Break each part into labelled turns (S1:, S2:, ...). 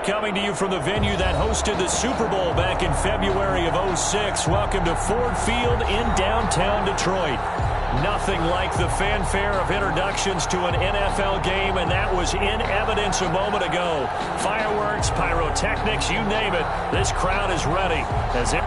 S1: coming to you from the venue that hosted the Super Bowl back in February of '06. Welcome to Ford Field in downtown Detroit. Nothing like the fanfare of introductions to an NFL game, and that was in evidence a moment ago. Fireworks, pyrotechnics, you name it. This crowd is ready. As it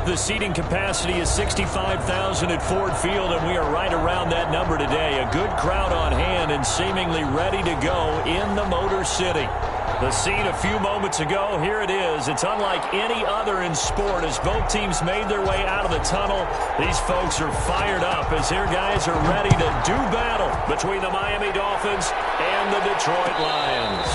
S1: The seating capacity is 65,000 at Ford Field, and we are right around that number today. A good crowd on hand and seemingly ready to go in the Motor City. The scene a few moments ago, here it is. It's unlike any other in sport as both teams made their way out of the tunnel. These folks are fired up as their guys are ready to do battle between the Miami Dolphins and the Detroit Lions.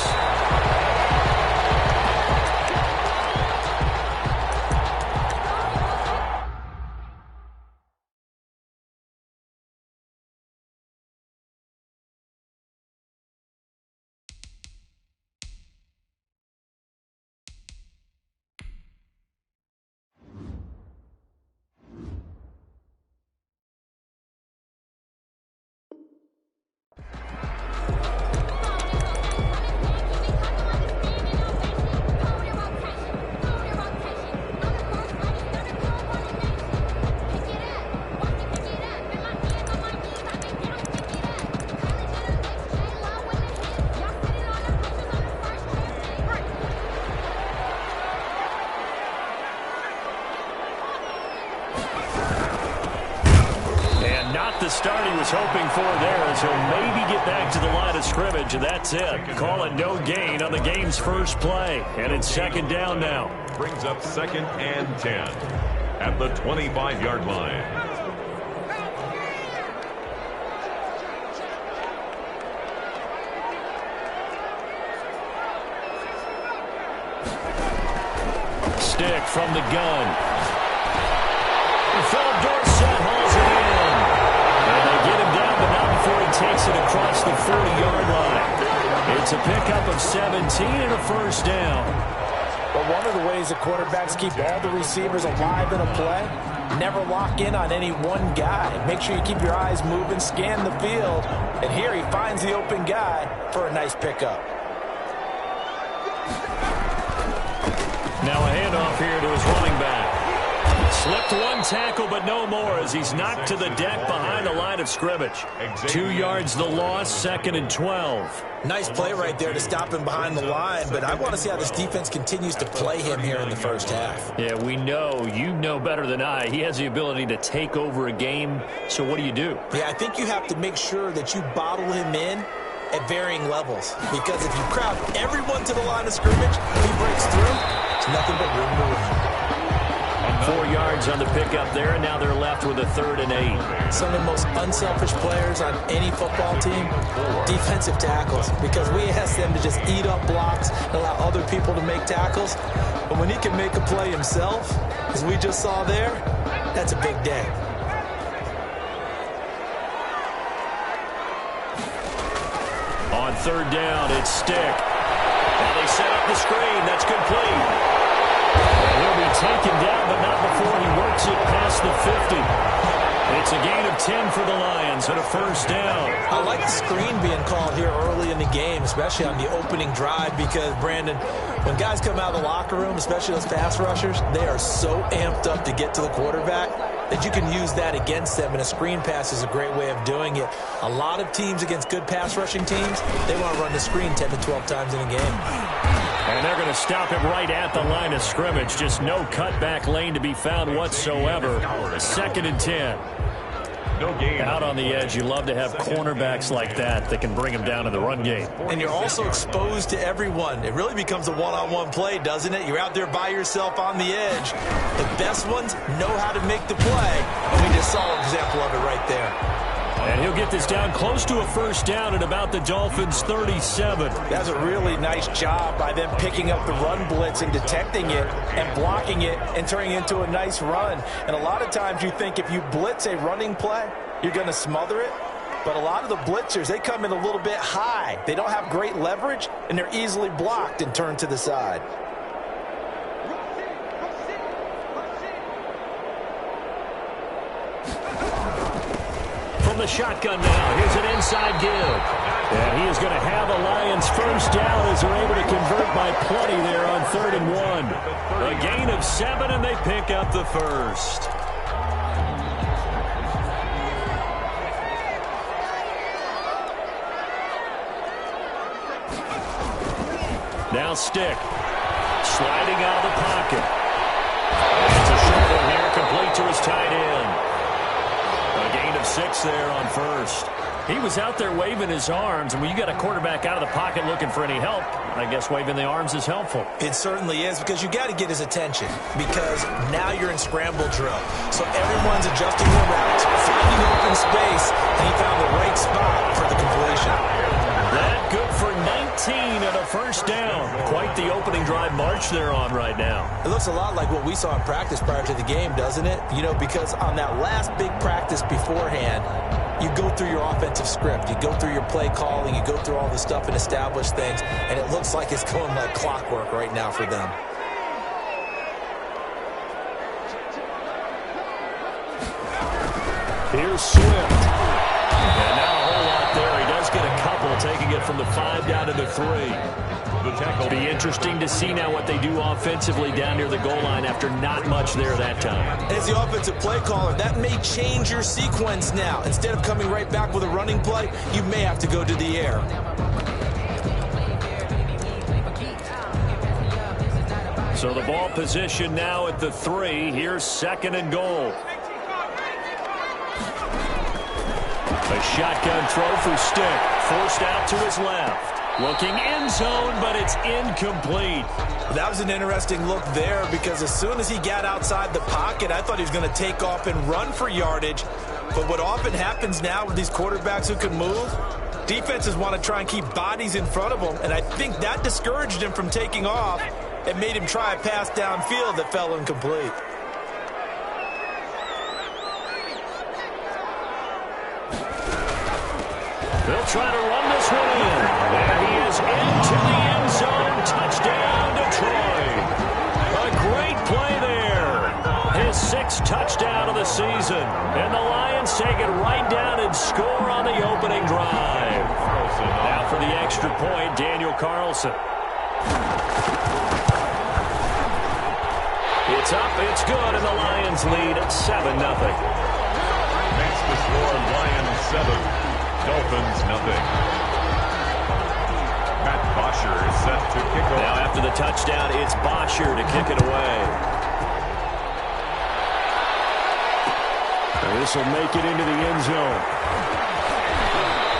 S1: The start he was hoping for there as he'll maybe get back to the line of scrimmage, and that's it. Call it no gain on the game's first play, and it's second down now.
S2: Brings up 2nd and 10 at the 25-yard line.
S1: Stick from the gun. Philip Dorsett hauls it in. And they get him down, but not before he takes it across the 40-yard line. It's a pickup of 17 and a first down.
S3: But one of the ways the quarterbacks keep all the receivers alive in a play, never lock in on any one guy. Make sure you keep your eyes moving, scan the field. And here he finds the open guy for a nice pickup.
S1: Now a handoff here to his running back. Slipped one tackle, but no more as he's knocked to the deck behind the line of scrimmage. 2 yards the loss, 2nd and 12.
S3: Nice play right there to stop him behind the line, but I want to see how this defense continues to play him here in the first half.
S1: Yeah, we know, you know better than I, he has the ability to take over a game, so what do you do?
S3: Yeah, I think you have to make sure that you bottle him in at varying levels, because if you crowd everyone to the line of scrimmage, he breaks through, it's nothing but room to run.
S2: On
S1: 4 yards on the pickup there, and now they're left with a 3rd and 8.
S3: Some of the most unselfish players on any football team, defensive tackles, because we ask them to just eat up blocks and allow other people to make tackles. But when he can make a play himself, as we just saw there, that's a big day.
S1: On 3rd down, it's Stick. Now they set up the screen. That's complete. He'll be taken down, but not before he works it past the 50. It's a gain of 10 for the Lions and a 1st down.
S3: I like the screen being called here early in the game, especially on the opening drive, because, Brandon, when guys come out of the locker room, especially those pass rushers, they are so amped up to get to the quarterback that you can use that against them, and a screen pass is a great way of doing it. A lot of teams against good pass rushing teams, they want to run the screen 10 to 12 times in a game.
S1: And they're going to stop him right at the line of scrimmage. Just no cutback lane to be found whatsoever. 2nd and 10.
S2: No gain.
S1: Out on the edge, you love to have cornerbacks like that can bring them down in the run game.
S3: And you're also exposed to everyone. It really becomes a one-on-one play, doesn't it? You're out there by yourself on the edge. The best ones know how to make the play, and we just saw an example of it right there.
S1: And he'll get this down close to a 1st down at about the Dolphins' 37.
S3: That's a really nice job by them picking up the run blitz and detecting it and blocking it and turning it into a nice run. And a lot of times you think if you blitz a running play, you're going to smother it. But a lot of the blitzers, they come in a little bit high. They don't have great leverage, and they're easily blocked and turned to the side.
S1: The shotgun now. Here's an inside give. And he is going to have a Lions 1st down as they're able to convert by plenty there on 3rd and 1. A gain of 7, and they pick up the 1st. Now Stick. Sliding out of the pocket. It's a short one here, complete to his tight end. A gain of 6 there on 1st. He was out there waving his arms, and when you got a quarterback out of the pocket looking for any help, I guess waving the arms is helpful.
S3: It certainly is, because you got to get his attention, because now you're in scramble drill. So everyone's adjusting their routes, finding open space, and he found the right spot for the completion.
S1: That good for 19 and a 1st down. Quite the opening drive march they're on right now.
S3: It looks a lot like what we saw in practice prior to the game, doesn't it? You know, because on that last big practice beforehand, you go through your offensive script. You go through your play calling. You go through all the stuff and establish things. And it looks like it's going like clockwork right now for them.
S1: Here's Swift. And now a whole lot there. He does get a couple, taking it from the 5 down to the 3. It'll be interesting to see now what they do offensively down near the goal line after not much there that time.
S3: As the offensive play caller, that may change your sequence now. Instead of coming right back with a running play, you may have to go to the air.
S1: So the ball position now at the 3. Here's 2nd and goal. A shotgun throw for Stick. Forced out to his left. Looking end zone, but it's incomplete.
S3: That was an interesting look there, because as soon as he got outside the pocket, I thought he was going to take off and run for yardage. But what often happens now with these quarterbacks who can move, defenses want to try and keep bodies in front of them, and I think that discouraged him from taking off and made him try a pass downfield that fell incomplete.
S1: They'll try to run this one in. And he is into the end zone. Touchdown, Detroit. A great play there. His 6th touchdown of the season. And the Lions take it right down and score on the opening drive. Now for the extra point, Daniel Carlson. It's up, it's good, and the Lions lead 7-0.
S2: Makes the score Lions 7. Dolphins, nothing. Matt Bosher is set to kick off.
S1: Now after the touchdown, it's Bosher to kick it away. This will make it into the end zone.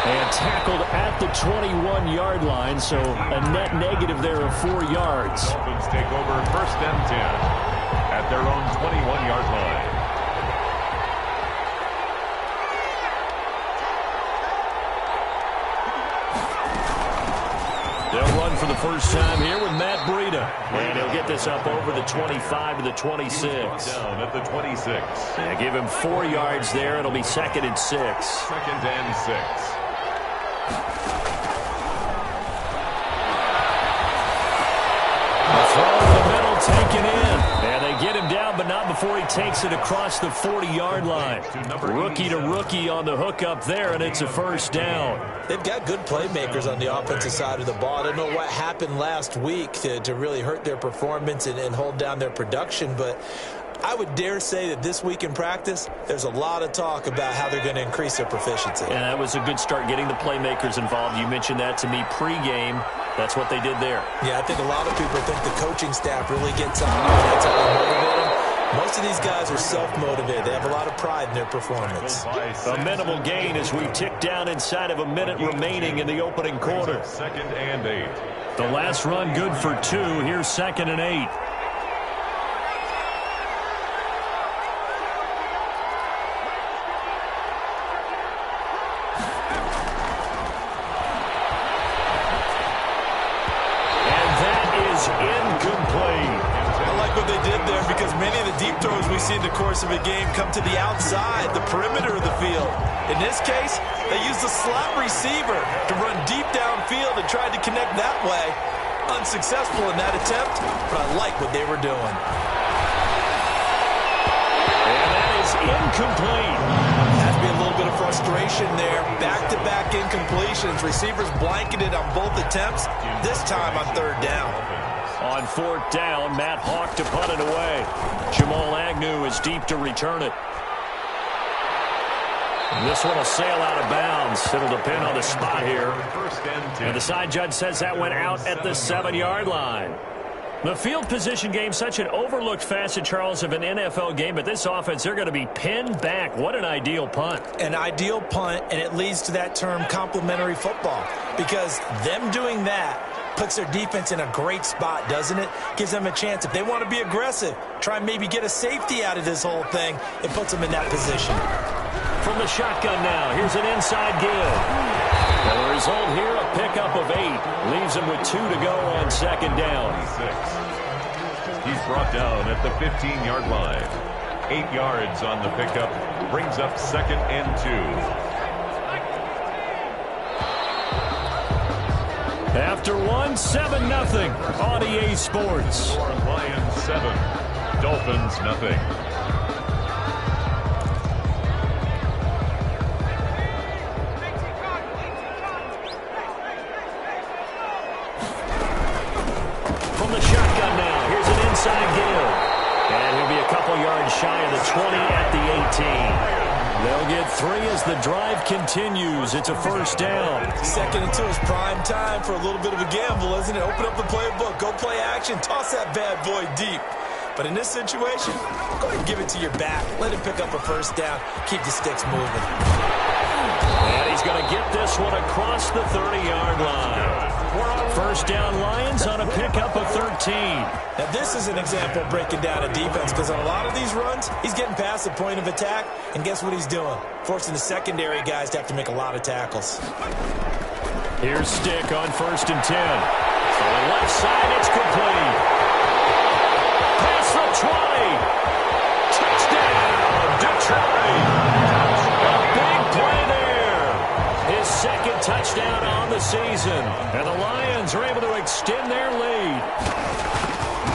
S1: And tackled at the 21-yard line, so a net negative there of 4 yards.
S2: Dolphins take over 1st and 10. at their own 21-yard line.
S1: They'll run for the first time here with Matt Breida. And he'll get this up over the 25 to the 26.
S2: Down at the 26.
S1: Yeah, give him 4 yards there. It'll be 2nd and 6.
S2: 2nd and 6.
S1: Throw in the middle, taken in. And they get him down, but not before he takes it across the 40-yard line. Rookie to rookie on the hook up there, and it's a first down.
S3: They've got good playmakers on the offensive side of the ball. I don't know what happened last week to really hurt their performance and hold down their production, but I would dare say that this week in practice, there's a lot of talk about how they're going to increase their proficiency.
S1: And that was a good start getting the playmakers involved. You mentioned that to me pregame. That's what they did there.
S3: Yeah, I think a lot of people think the coaching staff really gets on them. That's how they motivate them. Most of these guys are self-motivated. They have a lot of pride in their performance.
S1: A minimal gain as we tick down inside of a minute remaining in the opening quarter.
S2: 2nd and 8.
S1: The last run good for 2. Here's 2nd and 8.
S3: In the course of a game come to the outside, the perimeter of the field. In this case, they used the slot receiver to run deep downfield and tried to connect that way. Unsuccessful in that attempt, but I like what they were doing.
S1: And that is incomplete.
S3: Has to be a little bit of frustration there. Back-to-back incompletions. Receivers blanketed on both attempts, this time on 3rd down.
S1: On 4th down, Matt Hawk to punt it away. Jamal Agnew is deep to return it. This one will sail out of bounds. It'll depend on the spot here. And the side judge says that went out at the 7-yard line. The field position game, such an overlooked facet, Charles, of an NFL game, but this offense, they're going to be pinned back. What an ideal punt.
S3: An ideal punt, and it leads to that term complementary football, because them doing that puts their defense in a great spot, doesn't it? Gives them a chance. If they want to be aggressive, try and maybe get a safety out of this whole thing, it puts them in that position.
S1: From the shotgun now, here's an inside give. And the result here, a pickup of 8. Leaves him with 2 to go on 2nd down.
S2: He's brought down at the 15-yard line. 8 yards on the pickup. Brings up 2nd and 2.
S1: After 7-0 on EA Sports.
S2: Lions 7, Dolphins nothing.
S1: From the shotgun now, here's an inside give. And he'll be a couple yards shy of the 20 at the 18. They'll get 3 as the drive continues. It's a first down.
S3: 2nd and 2 is prime time for a little bit of a gamble, isn't it? Open up the playbook, go play action, toss that bad boy deep. But in this situation, go ahead and give it to your back. Let him pick up a first down. Keep the sticks moving.
S1: And he's going to get this one across the 30-yard line. First down Lions on a pickup of 13.
S3: Now this is an example of breaking down a defense, because on a lot of these runs, he's getting past the point of attack, and guess what he's doing? Forcing the secondary guys to have to make a lot of tackles.
S1: Here's Stick on 1st and 10. On the left side, it's complete. Past the 20. Touchdown, Detroit. A big play there. His 2nd touchdown on the season. And the Lions are able to extend their lead.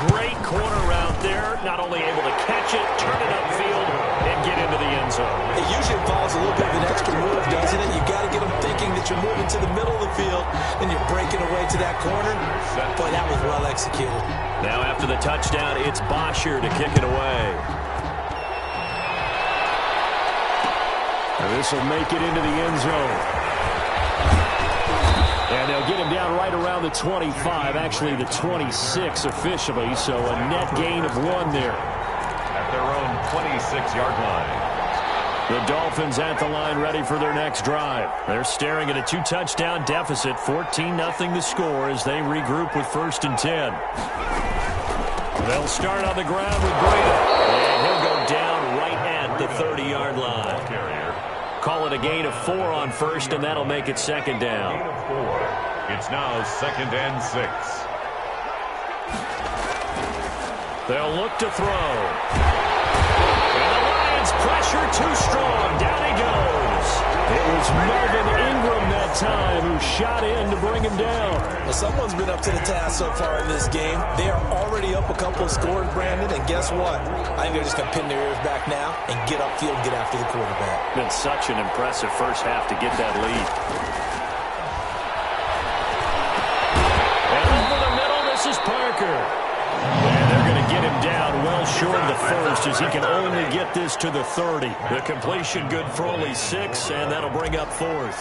S1: Great corner route there. Not only able to catch it, turn it upfield, and get into the end zone.
S3: It usually involves a little bit of an extra move, doesn't it? You've got to get them thinking that you're moving to the middle of the field, and you're breaking away to that corner. Boy, that was well executed.
S1: Now after the touchdown, it's Bosher to kick it away. And this will make it into the end zone. And they'll get him down right around the 25, actually the 26 officially, so a net gain of 1 there.
S2: At their own 26-yard line.
S1: The Dolphins at the line ready for their next drive. They're staring at a 2-touchdown deficit, 14-0 the score as they regroup with 1st and 10. They'll start on the ground with Breda. And he'll go down right at the 30-yard line. Call it a gain of 4 on first, and that'll make it second down.
S2: Gain of 4. It's now 2nd and 6.
S1: They'll look to throw. And the Lions pressure too strong. Down he goes. It was Melvin Ingram that time who shot in to bring him down.
S3: Well, someone's been up to the task so far in this game. They are already up a couple of scores, Brandon, and guess what? I think they're just going to pin their ears back now and get upfield and get after the quarterback.
S1: Been such an impressive first half to get that lead. And over the middle, this is Parker. And they're going to get him down well short of the first as he can only get this to the 30. The completion good for only 6, and that'll bring up 4th.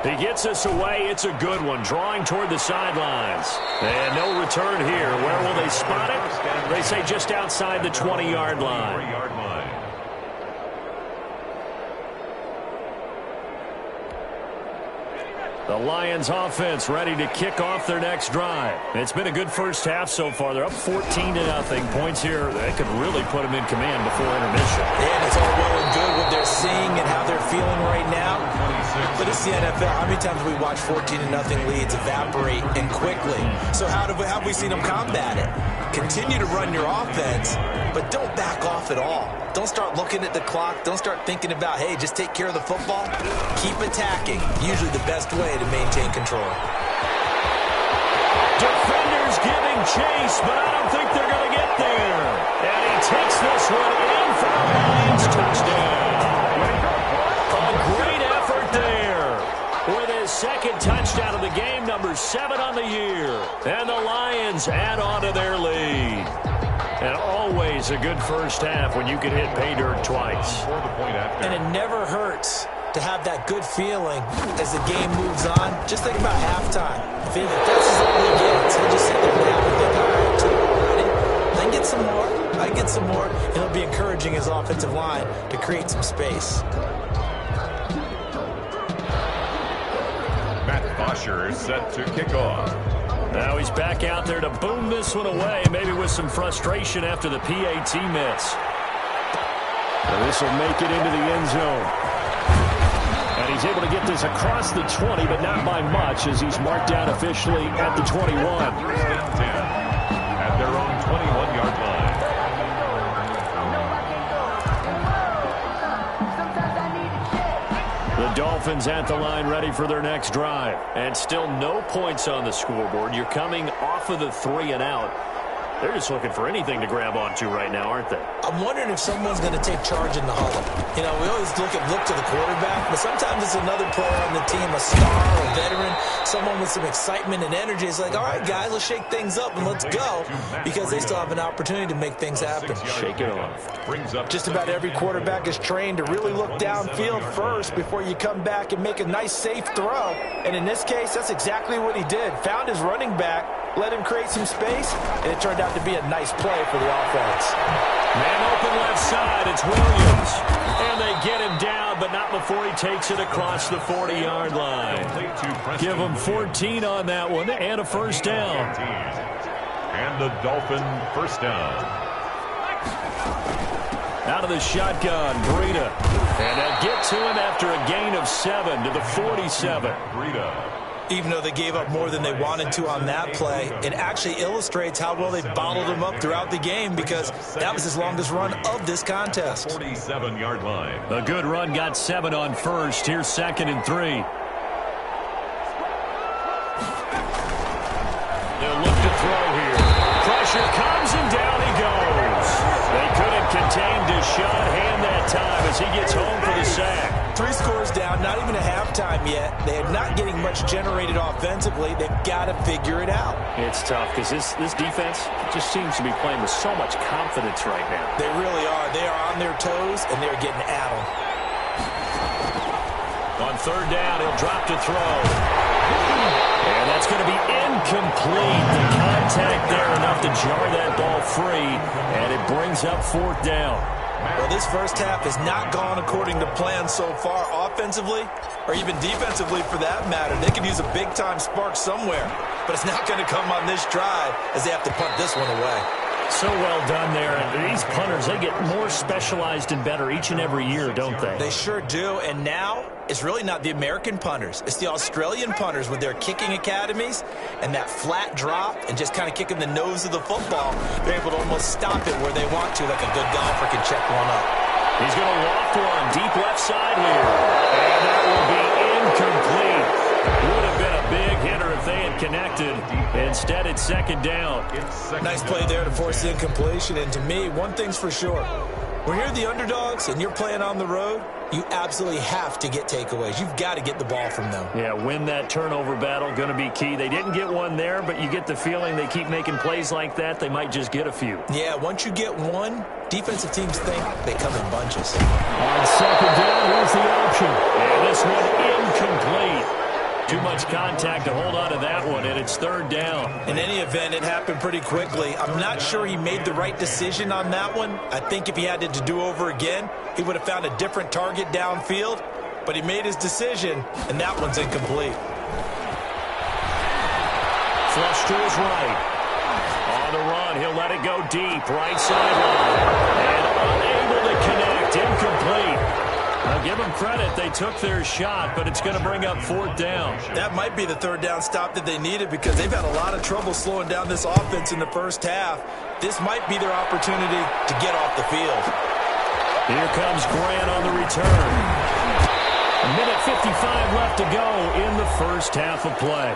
S1: He gets us away. It's a good one, drawing toward the sidelines. And no return here. Where will they spot it? They say just outside the 20-yard line. The Lions offense ready to kick off their next drive. It's been a good first half so far. They're up 14-0. Points here, they could really put them in command before intermission.
S3: And it's all well and good what they're seeing and how they're feeling right now. But it's the NFL. How many times have we watched 14-0 leads evaporate and quickly? So how have we seen them combat it? Continue to run your offense, but don't back off at all. Don't start looking at the clock. Don't start thinking about, hey, just take care of the football. Keep attacking. Usually the best way to maintain control.
S1: Defenders giving chase, but I don't think they're going to get there. And he takes this one in for the Lions touchdown. A great effort there. With his second touchdown of the game, number 7 on the year. And the Lions add on to their lead. And always a good first half when you can hit pay dirt twice.
S3: And it never hurts to have that good feeling as the game moves on. Just think about halftime. If that's all he gets, he'll just sit there and have a think, all right, 2 already. Then get some more. I get some more. And he'll be encouraging his offensive line to create some space.
S2: Matt Bosher is set to kick off.
S1: Now he's back out there to boom this one away, maybe with some frustration after the PAT miss. And this will make it into the end zone. And he's able to get this across the 20, but not by much as he's marked down officially at the 21.
S2: At their own 21-yard line.
S1: The Dolphins at the line ready for their next drive. And still no points on the scoreboard. You're coming off of the 3 and out. They're just looking for anything to grab onto right now, aren't they?
S3: I'm wondering if someone's going to take charge in the huddle. You know, we always look to the quarterback, but sometimes it's another player on the team, a star, a veteran, someone with some excitement and energy. It's like, all right, guys, let's shake things up and let's go, because they still have an opportunity to make things happen.
S1: Shake it off.
S3: Just about every quarterback is trained to really look downfield first before you come back and make a nice, safe throw. And in this case, that's exactly what he did. Found his running back, let him create some space, and it turned out to be a nice play for the offense.
S1: Man open left side, it's Williams. And they get him down, but not before he takes it across the 40-yard line. Give him 14 on that one and a first down.
S2: And the Dolphin first down.
S1: Out of the shotgun, Breda. And they'll get to him after a gain of 7 to the 47.
S2: Breda.
S3: Even though they gave up more than they wanted to on that play, it actually illustrates how well they bottled him up throughout the game, because that was his longest run of this contest.
S2: 47-yard line.
S1: A good run, got 7 on first. Here's 2nd and 3. They'll look to throw here. Pressure comes and down he goes. They couldn't contain Deshaun Hand that time as he gets home for the sack.
S3: 3 scores down, not even a halftime yet. They are not getting much generated offensively. They've got to figure it out.
S1: It's tough because this defense just seems to be playing with so much confidence right now.
S3: They really are. They are on their toes, and they're getting at them.
S1: On 3rd down, he'll drop to throw. And that's going to be incomplete. The contact there enough to jar that ball free, and it brings up 4th down.
S3: Well, this first half has not gone according to plan so far offensively or even defensively for that matter. They could use a big-time spark somewhere, but it's not going to come on this drive as they have to punt this one away.
S1: So well done there. And these punters, they get more specialized and better each and every year, don't they?
S3: They sure do. And now it's really not the American punters. It's the Australian punters with their kicking academies and that flat drop and just kind of kicking the nose of the football. They're able to almost stop it where they want to, like a good golfer can check one up.
S1: He's going to loft one deep left side here. And that will be incomplete. Would have been a big hitter if they had connected. Instead, it's second down.
S3: Nice play there to force the incompletion. And to me, one thing's for sure. When you're the underdogs and you're playing on the road, you absolutely have to get takeaways. You've got to get the ball from them.
S1: Yeah, win that turnover battle, going to be key. They didn't get one there, but you get the feeling they keep making plays like that, they might just get a few.
S3: Yeah, once you get one, defensive teams think they come in bunches.
S1: On second down, here's the option. And this one incomplete. Too much contact to hold on to that one, and it's third down.
S3: In any event, it happened pretty quickly. I'm not sure he made the right decision on that one. I think if he had to do over again, he would have found a different target downfield. But he made his decision, and that one's incomplete.
S1: Flush to his right. On the run, he'll let it go deep. Right sideline. And unable to connect. Incomplete. Now, give them credit. They took their shot, but it's going to bring up fourth down.
S3: That might be the third down stop that they needed because they've had a lot of trouble slowing down this offense in the first half. This might be their opportunity to get off the field.
S1: Here comes Grant on the return. A minute 55 left to go in the first half of play.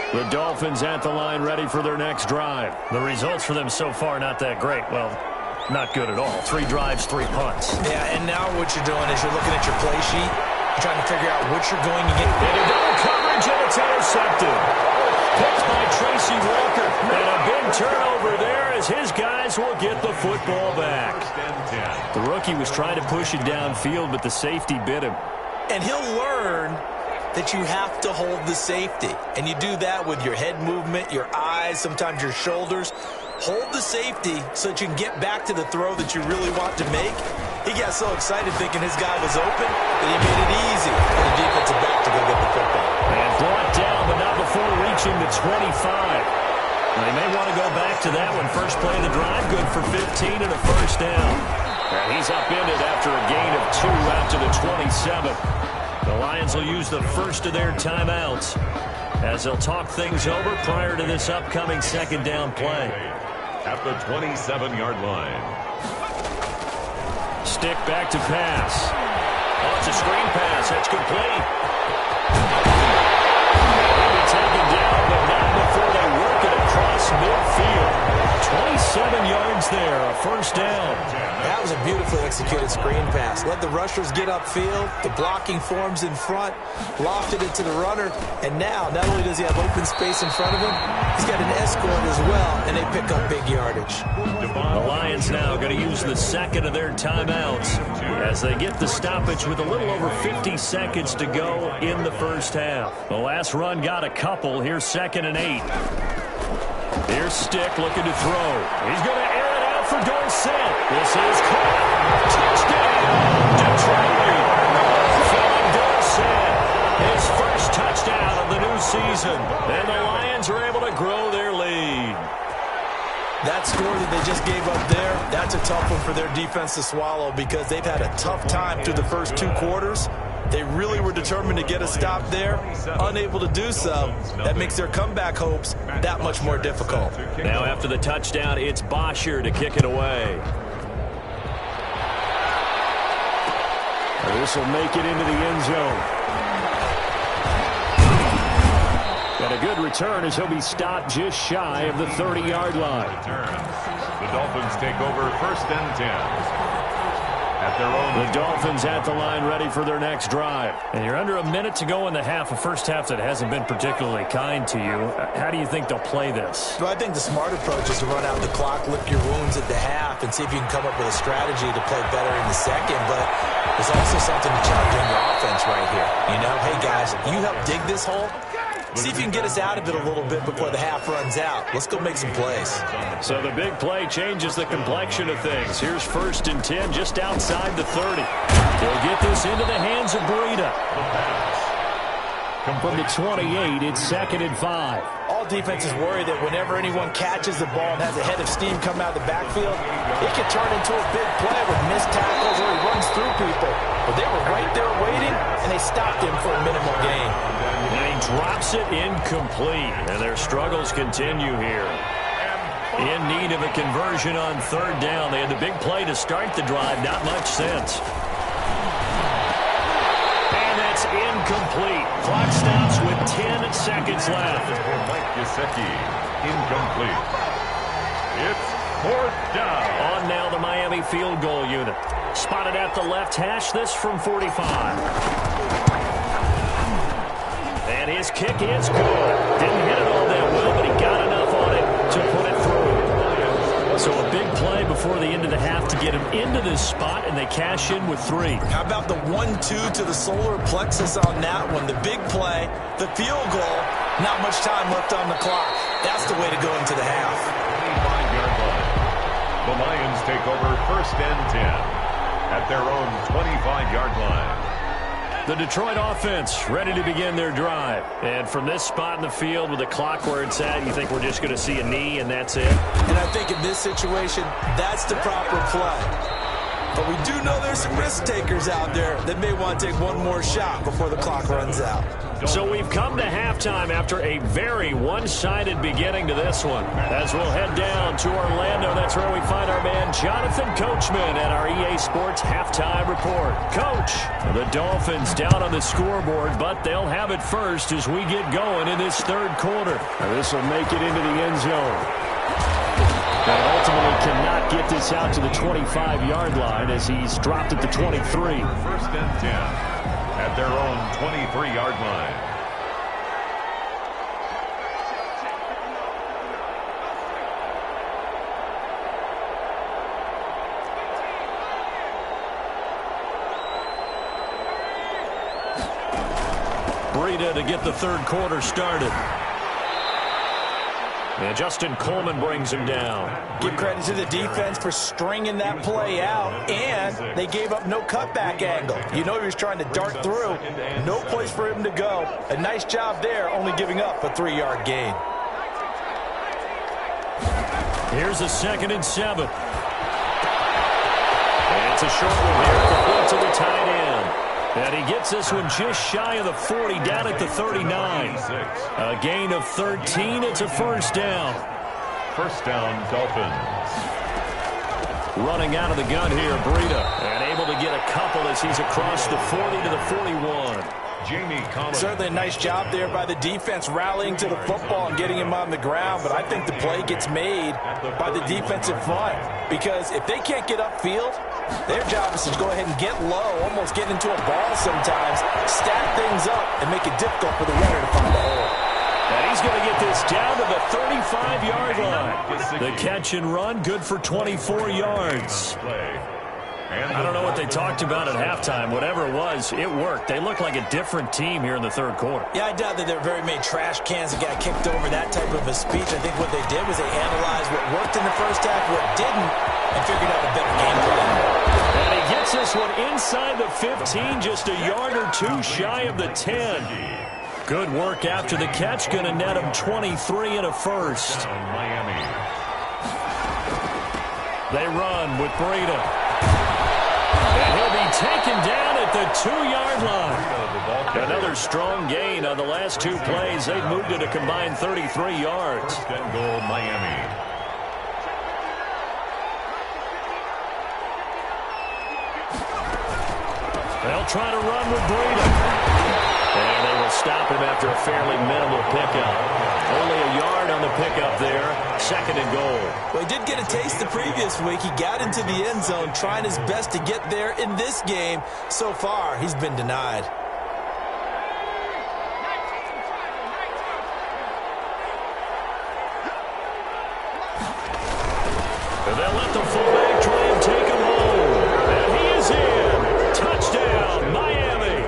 S1: The Dolphins at the line ready for their next drive. The results for them so far not that great. Well, not good at all. 3 drives, 3 punts.
S3: Yeah, and now what you're doing is you're looking at your play sheet. You're trying to figure out what you're going to get.
S1: Into double coverage, and it's intercepted. Picked by Tracy Walker. And a big turnover there as his guys will get the football back. The rookie was trying to push it downfield, but the safety bit him.
S3: And he'll learn that you have to hold the safety. And you do that with your head movement, your eyes, sometimes your shoulders. Hold the safety so that you can get back to the throw that you really want to make. He got so excited thinking his guy was open that he made it easy for the defensive back to go get the football.
S1: And brought down, but not before reaching the 25. They may want to go back to that one. First play of the drive, good for 15 and a first down. And he's upended after a gain of 2 out to the 27. The Lions will use the first of their timeouts as they'll talk things over prior to this upcoming second down play.
S2: At the 27-yard line.
S1: Stick back to pass. Oh, it's a screen pass. That's complete. He'll be taken down, but not before they work it across midfield. 27 yards there, a first down.
S3: That was a beautifully executed screen pass. Let the rushers get upfield. The blocking forms in front. Lofted it to the runner. And now, not only does he have open space in front of him, he's got an escort as well, and they pick up big yardage.
S1: The Lions now going to use the second of their timeouts as they get the stoppage with a little over 50 seconds to go in the first half. The last run got a couple. Here's 2nd and 8. Here's Stick looking to throw. He's going to air it out for Dorsett. This is caught. Touchdown, Detroit. Philip Dorsett, his first touchdown of the new season. And the Lions are able to grow their lead.
S3: That score that they just gave up there, that's a tough one for their defense to swallow because they've had a tough time through the first 2 quarters. They really were determined to get a stop there, unable to do so. That makes their comeback hopes that much more difficult.
S1: Now after the touchdown, it's Bosher to kick it away. This will make it into the end zone. And a good return as he'll be stopped just shy of the 30-yard line.
S2: The Dolphins take over 1st and 10. At their own.
S1: The Dolphins at the line ready for their next drive. And you're under a minute to go in the half, a first half that hasn't been particularly kind to you. How do you think they'll play this?
S3: Well, I think the smart approach is to run out the clock, lick your wounds at the half, and see if you can come up with a strategy to play better in the second. But there's also something to challenge in your offense right here. You know, hey, guys, you help dig this hole. See if you can get us out of it a little bit before the half runs out. Let's go make some plays.
S1: So the big play changes the complexion of things. Here's 1st and 10 just outside the 30. They'll get this into the hands of Breida. From the 28, it's 2nd and 5.
S3: All defenses worry that whenever anyone catches the ball and has a head of steam come out of the backfield, it can turn into a big play with missed tackles or he runs through people. But they were right there waiting, and they stopped him for a minimal gain.
S1: And he drops it incomplete, and their struggles continue here. In need of a conversion on 3rd down. They had the big play to start the drive, not much sense. Incomplete. Clock stops with 10 seconds left.
S2: Mike Gesicki, incomplete. It's 4th down.
S1: On now the Miami field goal unit. Spotted at the left hash, this from 45. And his kick is good. Didn't hit it all that well, but he got enough on it to put it through. So a big play before the end of the half to get him into this spot, and they cash in with 3.
S3: How about the 1-2 to the solar plexus on that one? The big play, the field goal, not much time left on the clock. That's the way to go into the half.
S2: 25-yard line. The Lions take over 1st and 10 at their own 25-yard line.
S1: The Detroit offense ready to begin their drive. And from this spot in the field with the clock where it's at, you think we're just going to see a knee and that's it?
S3: And I think in this situation, that's the proper play. But we do know there's some risk takers out there that may want to take one more shot before the clock runs out.
S1: So we've come to halftime after a very one-sided beginning to this one. As we'll head down to Orlando, that's where we find our man Jonathan Coachman at our EA Sports Halftime Report. Coach, the Dolphins down on the scoreboard, but they'll have it first as we get going in this 3rd quarter. This will make it into the end zone. They ultimately cannot get this out to the 25-yard line as he's dropped at the 23.
S2: 1st and 10 at their own 23-yard line.
S1: Breida to get the 3rd quarter started. And Justin Coleman brings him down.
S3: Give credit to the defense for stringing that play out, and they gave up no cutback angle. You know he was trying to dart through. No place for him to go. A nice job there, only giving up a 3-yard gain.
S1: Here's a 2nd and 7. And it's a short one here to the tight end. And he gets this one just shy of the 40, down at the 39. A gain of 13. It's a 1st down.
S2: 1st down, Dolphins.
S1: Running out of the gun here, Breida. And able to get a couple as he's across the 40 to the 41.
S2: Jamie Collins.
S3: Certainly a nice job there by the defense rallying to the football and getting him on the ground, but I think the play gets made by the defensive front because if they can't get upfield, their job is to go ahead and get low, almost get into a ball sometimes, stack things up, and make it difficult for the runner to find a hole.
S1: And he's going to get this down to the 35-yard line. The catch and run, good for 24 yards. I don't know what they talked about at halftime. Whatever it was, it worked. They look like a different team here in the 3rd quarter.
S3: Yeah, I doubt that there were very many trash cans that got kicked over, that type of a speech. I think what they did was they analyzed what worked in the first half, what didn't, and figured out a better game plan.
S1: And he gets this one inside the 15, just a yard or 2 shy of the 10. Good work after the catch, going to net him 23 and a 1st.
S2: Miami.
S1: They run with Breida. And he'll be taken down at the 2-yard line. Another strong gain on the last 2 plays. They've moved it a combined 33 yards.
S2: 1st and goal, Miami.
S1: They'll try to run with Breida. And they will stop him after a fairly minimal pickup. Only a yard on the pickup there. 2nd and goal.
S3: Well, he did get a taste the previous week. He got into the end zone, trying his best to get there in this game. So far, he's been denied.
S1: And they'll let the fullback try and take him home. And he is in. Touchdown, Miami.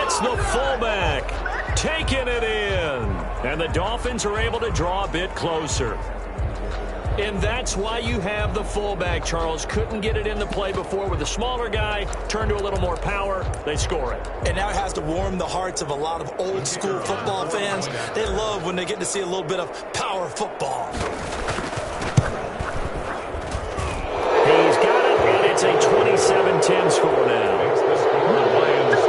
S1: It's the fullback taking it in. And the Dolphins are able to draw a bit closer. And that's why you have the fullback, Charles. Couldn't get it in the play before with the smaller guy. Turned to a little more power. They score it.
S3: And now it has to warm the hearts of a lot of old-school football fans. They love when they get to see a little bit of power football.
S1: He's got it, and it's a 27-10 score now.
S2: Makes the score Lions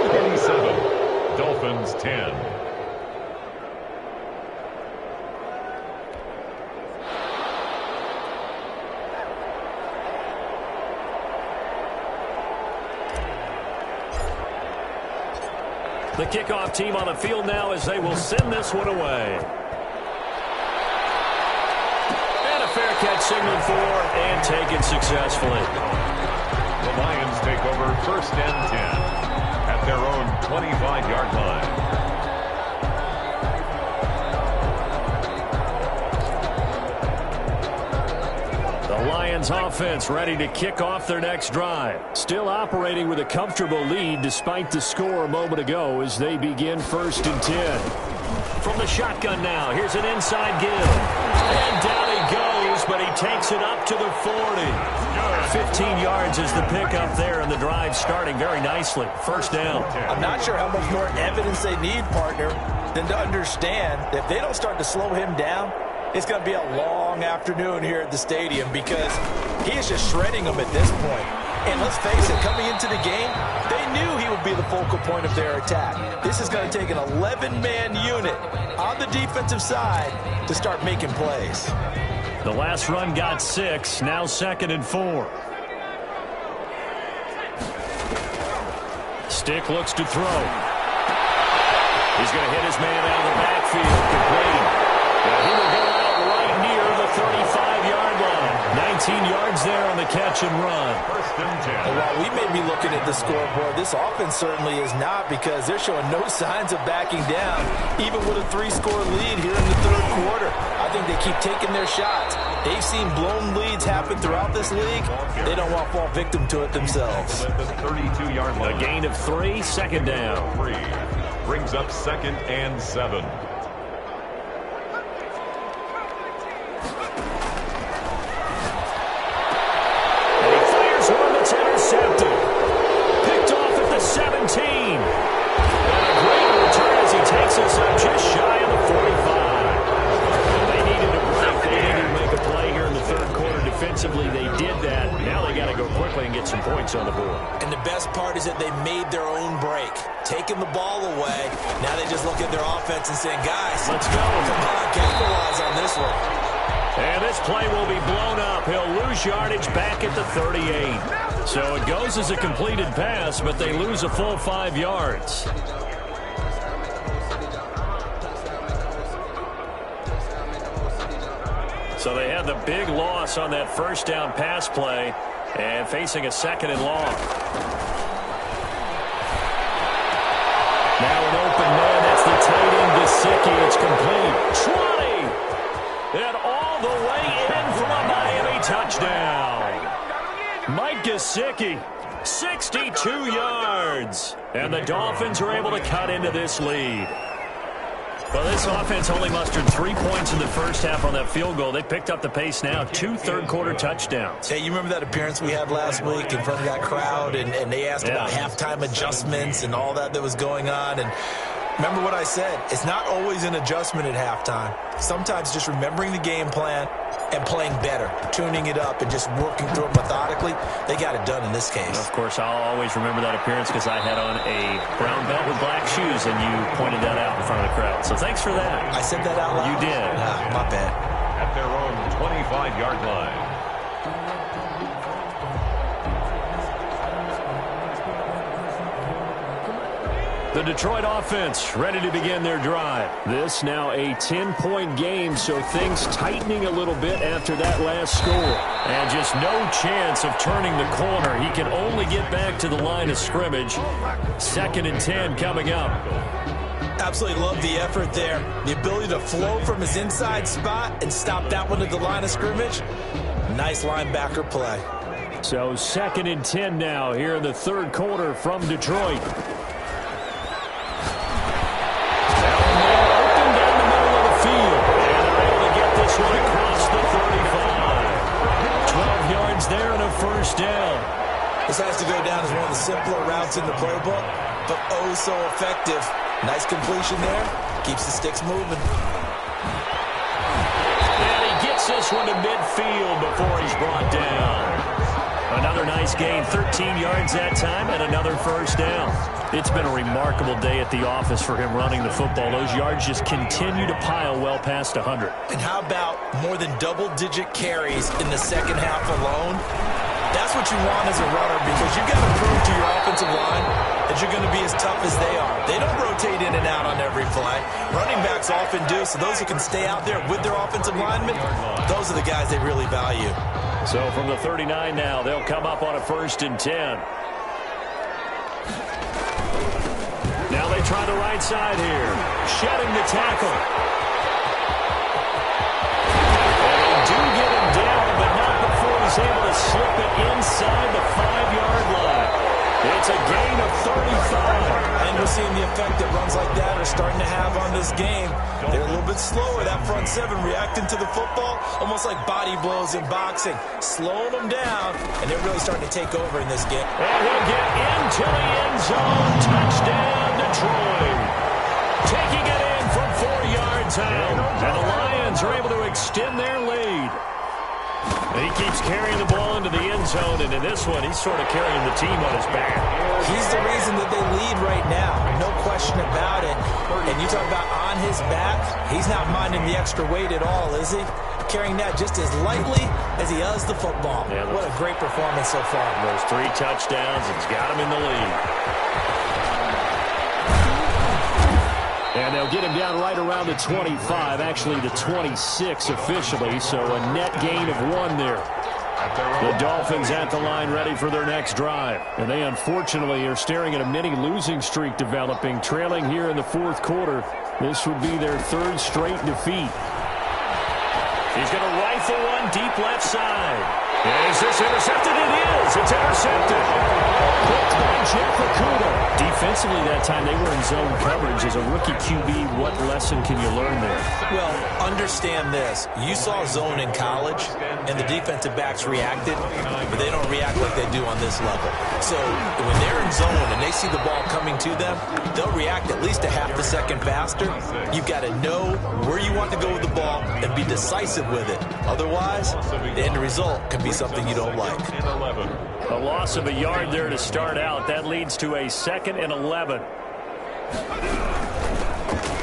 S2: 27, Dolphins 10.
S1: The kickoff team on the field now as they will send this one away. And a fair catch signaled for and taken successfully.
S2: The Lions take over 1st and 10 at their own 25-yard line.
S1: The Lions offense ready to kick off their next drive. Still operating with a comfortable lead despite the score a moment ago as they begin 1st and 10. From the shotgun now, here's an inside give. And down he goes, but he takes it up to the 40. 15 yards is the pickup there, and the drive starting very nicely. 1st down.
S3: I'm not sure how much more evidence they need, partner, than to understand that if they don't start to slow him down, it's going to be a long afternoon here at the stadium because he is just shredding them at this point. And let's face it, coming into the game, they knew he would be the focal point of their attack. This is going to take an 11-man unit on the defensive side to start making plays.
S1: The last run got 6, now 2nd and 4. Stick looks to throw. He's going to hit his man out of the backfield. Complete. He will go out right near the 35-yard line. 19 yards there on the catch and run.
S2: 1st and 10.
S3: And while we may be looking at the scoreboard, this offense certainly is not because they're showing no signs of backing down, even with a 3-score lead here in the 3rd quarter. I think they keep taking their shots. They've seen blown leads happen throughout this league. They don't want to fall victim to it themselves.
S2: At the 32-yard line.
S1: A gain of 3, 2nd down.
S2: 3 brings up 2nd and 7.
S1: Intercepted. Picked off at the 17. And a great return as he takes us up just shy of the 45. They needed a break. They needed to make a play here in the 3rd quarter defensively. They did that. Now they got to go quickly and get some points on the board.
S3: And the best part is that they made their own break. Taking the ball away. Now they just look at their offense and saying, guys,
S1: let's go.
S3: Come on, capitalize on this one.
S1: And this play will be blown up. He'll lose yardage back at the 38. So it goes as a completed pass, but they lose a full 5 yards. So they had the big loss on that 1st down pass play and facing a 2nd and long. Now an open man. That's the tight end, Gesicki. It's complete. 20. And all the way in for a Miami touchdown. Mike Gesicki, 62 yards. And the Dolphins are able to cut into this lead. Well, this offense only mustered 3 points in the 1st half on that field goal. They picked up the pace now. 2 third-quarter touchdowns.
S3: Hey, you remember that appearance we had last week in front of that crowd? And they asked about halftime adjustments and all that was going on. And remember what I said. It's not always an adjustment at halftime. Sometimes just remembering the game plan and playing better, tuning it up and just working through it methodically. They got it done in this case.
S1: Of course, I'll always remember that appearance because I had on a brown belt with black shoes, and you pointed that out in front of the crowd. So thanks for that.
S3: I said that out loud?
S1: You did.
S3: My bad.
S2: At their own 25-yard line.
S1: The Detroit offense ready to begin their drive. This now a 10-point game, so things tightening a little bit after that last score. And just no chance of turning the corner. He can only get back to the line of scrimmage. 2nd and 10 coming up.
S3: Absolutely love the effort there. The ability to flow from his inside spot and stop that one at the line of scrimmage. Nice linebacker play.
S1: So 2nd and 10 now here in the 3rd quarter from Detroit. first down.
S3: This has to go down as one of the simpler routes in the playbook, but oh so effective. Nice completion there. Keeps the sticks moving.
S1: And he gets this one to midfield before he's brought down. Another nice gain, 13 yards that time, and another first down. It's been a remarkable day at the office for him running the football. Those yards just continue to pile well past 100.
S3: And how about more than double-digit carries in the second half alone? That's what you want as a runner, because you've got to prove to your offensive line that you're going to be as tough as they are. They don't rotate in and out on every play. Running backs often do, so those who can stay out there with their offensive linemen, those are the guys they really value.
S1: So from the 39 now, they'll come up on a 1st and 10. Now they try the right side here. Shedding the tackle. And they do get him down, but not before he's able to slip it inside the 5-yard line. It's a gain of 35.
S3: And we're seeing the effect that runs like that are starting to have on this game. They're a little bit slower, that front seven, reacting to the football, almost like body blows in boxing, slowing them down, and they're really starting to take over in this game.
S1: And he'll get into the end zone. Touchdown, Detroit. Taking it in from 4 yards out. And the Lions are able to extend their lead. And he keeps carrying the ball into the end zone, and in this one, he's sort of carrying the team on his back.
S3: He's the reason that they lead right now, no question about it. And you talk about on his back, he's not minding the extra weight at all, is he? Carrying that just as lightly as he does the football. Yeah, what a great performance so far.
S1: Those 3 touchdowns, it's got him in the lead. And they'll get him down right around the 25, actually the 26 officially, so a net gain of 1 there. The Dolphins at the line ready for their next drive. And they unfortunately are staring at a mini losing streak developing, trailing here in the 4th quarter. This would be their 3rd straight defeat. He's going to rifle one deep left side. Is this intercepted? It is. It's intercepted. Picked by Jeff Okudah. Defensively that time they were in zone coverage. As a rookie QB, what lesson can you learn there?
S3: Well, understand this. You saw zone in college, and the defensive backs reacted, but they don't react like they do on this level. So when they're in zone and they see the ball coming to them, they'll react at least a half a second faster. You've got to know where you want to go with the ball and be decisive with it. Otherwise, the end result can be something you don't like.
S1: A loss of a yard there to start out. That leads to a 2nd and 11.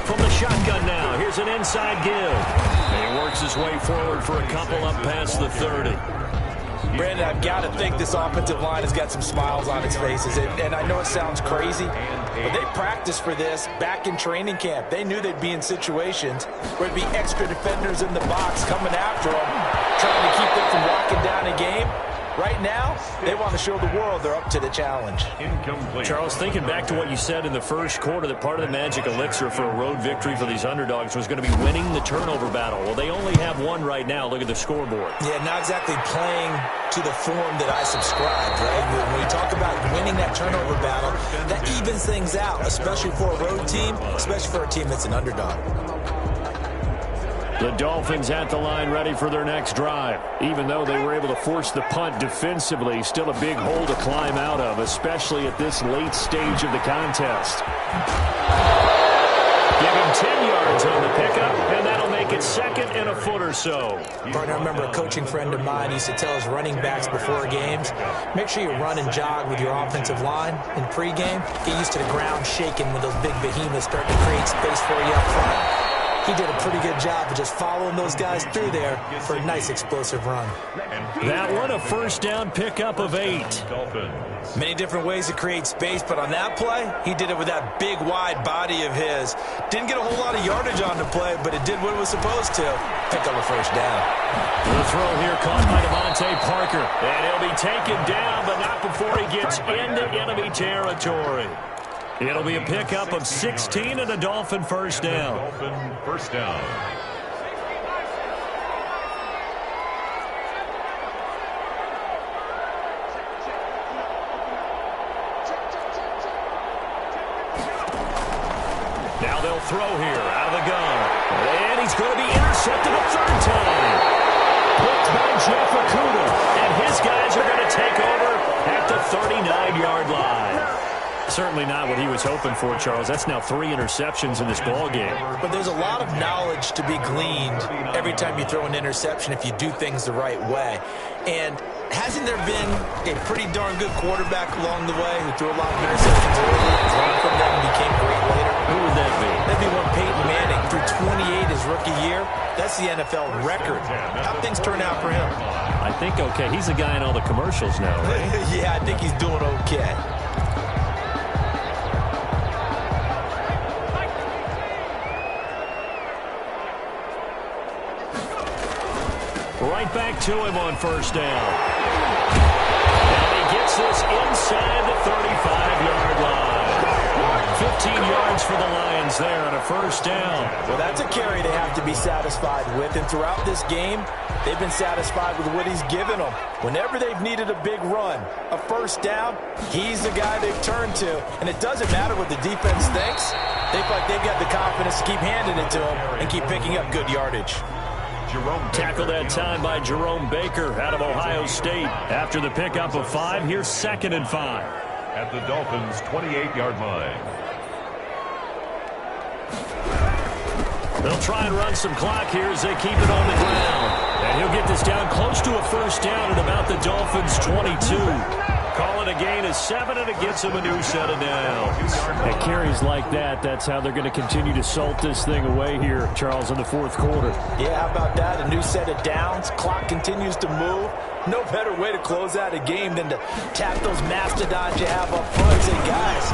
S1: From the shotgun now, here's an inside give. And he works his way forward for a couple up past the 30.
S3: Brandon, I've got to think this offensive line has got some smiles on its faces. And I know it sounds crazy, but they practiced for this back in training camp. They knew they'd be in situations where it'd be extra defenders in the box coming after them, trying to keep them from walking down a game. Right now, they want to show the world they're up to the challenge.
S2: Incomplete.
S1: Charles, thinking back to what you said in the 1st quarter, that part of the magic elixir for a road victory for these underdogs was going to be winning the turnover battle. Well, they only have 1 right now. Look at the scoreboard.
S3: Yeah, not exactly playing to the form that I subscribed, right? When we talk about winning that turnover battle, that evens things out, especially for a road team, especially for a team that's an underdog.
S1: The Dolphins at the line ready for their next drive. Even though they were able to force the punt defensively, still a big hole to climb out of, especially at this late stage of the contest. Give him 10 yards on the pickup, and that'll make it 2nd and a foot or so.
S3: Partner, I remember a coaching friend of mine used to tell his running backs before games, make sure you run and jog with your offensive line in pregame. Get used to the ground shaking when those big behemoths start to create space for you up front. He did a pretty good job of just following those guys through there for a nice explosive run.
S1: That one a 1st down pickup of 8.
S3: Many different ways to create space, but on that play, he did it with that big, wide body of his. Didn't get a whole lot of yardage on the play, but it did what it was supposed to. Pick up a 1st down.
S1: The throw here caught by Devontae Parker. And he'll be taken down, but not before he gets into enemy territory. It'll be a pickup of 16 and a Dolphin 1st down.
S2: Dolphin 1st down.
S1: Now they'll throw here out of the gun. And he's going to be intercepted a 3rd time. Picked by Jeff Okudah. And his guys are going to take over at the 39-yard line. Certainly not what he was hoping for, Charles. That's now 3 interceptions in this ball game.
S3: But there's a lot of knowledge to be gleaned every time you throw an interception if you do things the right way. And hasn't there been a pretty darn good quarterback along the way who threw a lot of interceptions early, learned from them, and became great later?
S1: Who would that be?
S3: That'd be one Peyton Manning threw 28 his rookie year. That's the NFL record. How'd things turn out for him?
S1: I think okay. He's the guy in all the commercials now, right?
S3: Yeah, I think he's doing okay.
S1: Right back to him on first down. And he gets this inside the 35-yard line. 15 yards for the Lions there on a first down.
S3: Well, that's a carry they have to be satisfied with. And throughout this game, they've been satisfied with what he's given them. Whenever they've needed a big run, a first down, he's the guy they've turned to. And it doesn't matter what the defense thinks. They feel like they've got the confidence to keep handing it to him and keep picking up good yardage.
S1: Tackled that time by Jerome Baker out of Ohio State. After the pickup of 5, here's 2nd and 5.
S2: At the Dolphins' 28-yard line.
S1: They'll try and run some clock here as they keep it on the ground. And he'll get this down close to a first down at about the Dolphins' 22. Call it a gain of 7, and it gets them a new set of downs. At carries like that, that's how they're going to continue to salt this thing away here, Charles, in the 4th quarter.
S3: Yeah, how about that? A new set of downs. Clock continues to move. No better way to close out a game than to tap those mastodons you have up front and say, guys,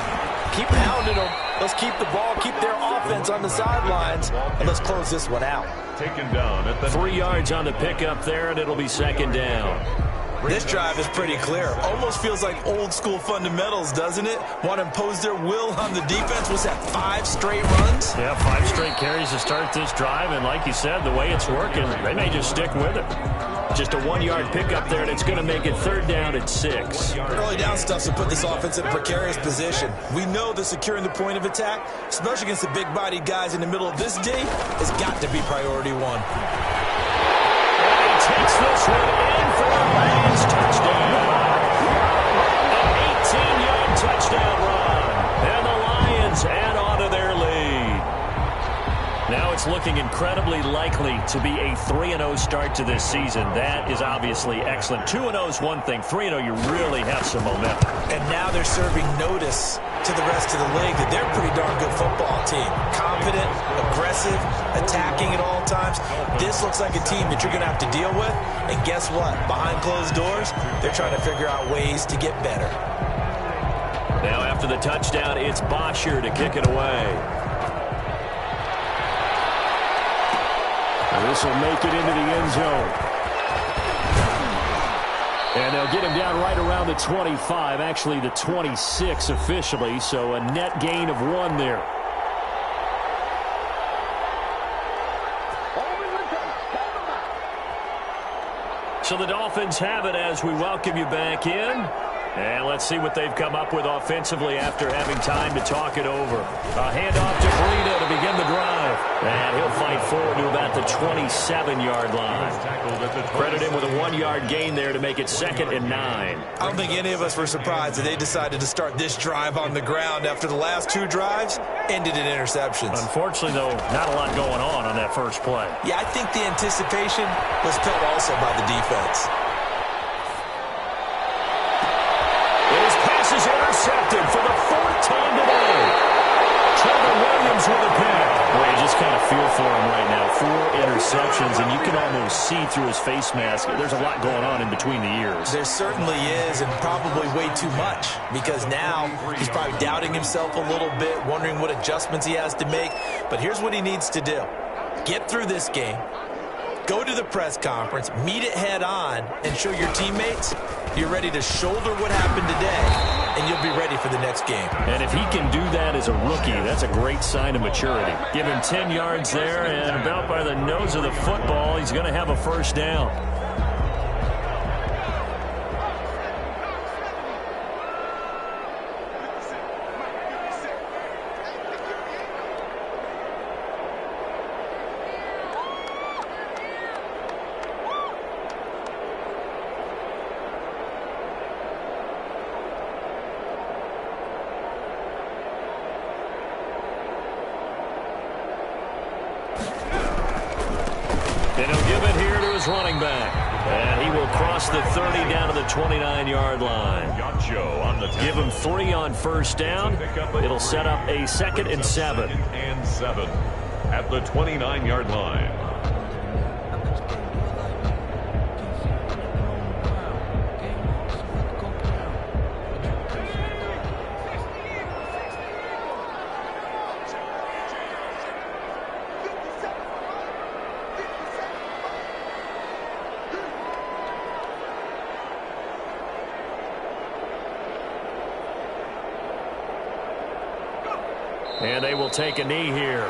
S3: keep pounding them. Let's keep the ball, keep their offense on the sidelines, and let's close this one out.
S2: Taken down at the
S1: 3 yards on the pickup there, and it'll be 2nd down.
S3: This drive is pretty clear. Almost feels like old school fundamentals, doesn't it? Want to impose their will on the defense. Was that 5 straight runs?
S1: Yeah, 5 straight carries to start this drive, and like you said, the way it's working, they may just stick with it. Just a 1-yard pickup there, and it's going to make it 3rd down at 6.
S3: Early down stuff to put this offense in a precarious position. We know that securing the point of attack, especially against the big-bodied guys in the middle of this D, has got to be priority 1.
S1: Takes this one in for a Lions touchdown. An 18-yard touchdown run. And the Lions add on to their lead. Now it's looking incredibly likely to be a 3-0 start to this season. That is obviously excellent. 2-0 is one thing. 3-0, you really have some momentum.
S3: And now they're serving notice to the rest of the league that they're a pretty darn good football team. Confident, aggressive, attacking at all times. This looks like a team that you're going to have to deal with. And guess what? Behind closed doors, they're trying to figure out ways to get better.
S1: Now after the touchdown, it's Bosher to kick it away. And this will make it into the end zone. And they'll get him down right around the 25, actually the 26 officially, so a net gain of 1 there. So the Dolphins have it as we welcome you back in. And let's see what they've come up with offensively after having time to talk it over. A handoff to Breida to begin the drive. And he'll fight forward to about the 27-yard line. Credit him with a 1-yard gain there to make it 2nd and 9.
S3: I don't think any of us were surprised that they decided to start this drive on the ground after the last 2 drives ended in interceptions.
S1: Unfortunately, though, not a lot going on that first play.
S3: Yeah, I think the anticipation was felt also by the defense.
S1: His pass is intercepted for the 4th time today. Trevor Williams with a pick. Well, you just kind of feel for him right now. 4 interceptions, and you can almost see through his face mask. There's a lot going on in between the ears.
S3: There certainly is, and probably way too much, because now he's probably doubting himself a little bit, wondering what adjustments he has to make. But here's what he needs to do. Get through this game. Go to the press conference, meet it head on, and show your teammates you're ready to shoulder what happened today, and you'll be ready for the next game.
S1: And if he can do that as a rookie, that's a great sign of maturity. Give him 10 yards there, and about by the nose of the football, he's going to have a first down. across the 30 down to the 29-yard line.
S2: On the
S1: Give him 3 on first down. It'll set up a 2nd and 7.
S2: 2nd and 7 at the 29-yard line.
S1: And they will take a knee here.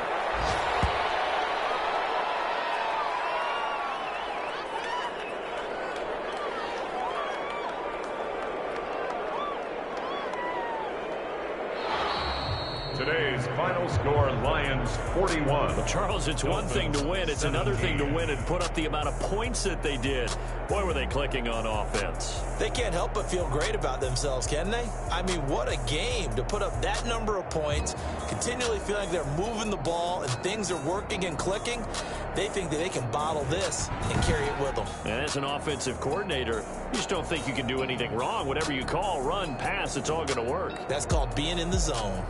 S2: Today's final score, Lions 41.
S1: Well, Charles, it's one thing to win. It's another thing to win and put up the amount of points that they did. Boy, were they clicking on offense.
S3: They can't help but feel great about themselves, can they? I mean, what a game to put up that number of points, continually feeling like they're moving the ball and things are working and clicking. They think that they can bottle this and carry it with them.
S1: And as an offensive coordinator, you just don't think you can do anything wrong. Whatever you call, run, pass, it's all going to work.
S3: That's called being in the zone.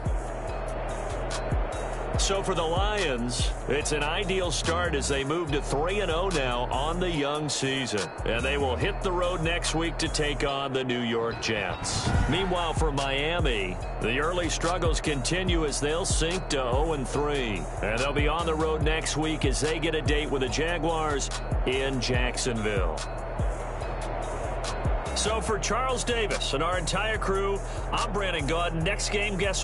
S1: So for the Lions, it's an ideal start as they move to 3-0 now on the young season. And they will hit the road next week to take on the New York Jets. Meanwhile, for Miami, the early struggles continue as they'll sink to 0-3. And they'll be on the road next week as they get a date with the Jaguars in Jacksonville. So for Charles Davis and our entire crew, I'm Brandon Gaudin. Next game, guess